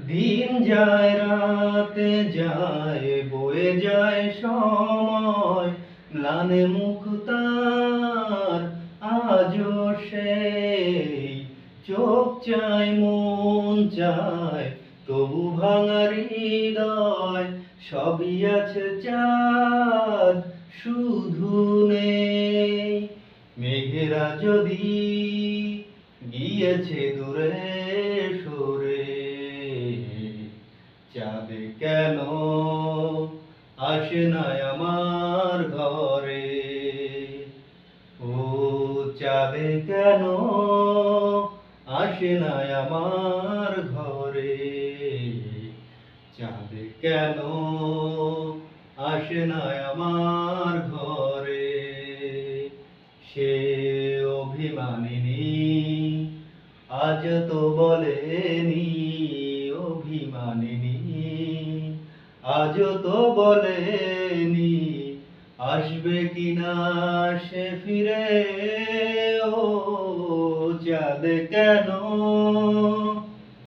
দিন যায় রাতে যায় বয়ে যায় সময়, ম্লানে মুখ তার আজও সেই। চোখ চায় মন চায় তবু ভাঙা হৃদয়, সবই আছে চাঁদ শুধু নেই। মেঘেরা যদি গিয়েছে দূরে সরে, চাঁদ কেন আসে না আমার ঘরে? ও চাঁদ কেন আসে না আমার ঘরে? চাঁদ কেন আসে না আমার ঘরে? সে অভিমানিনী আজ তো বলেনি, অভিমানিনী আজ তো বলেনি আসবে কিনা সে ফিরে। ও চাঁদ কেন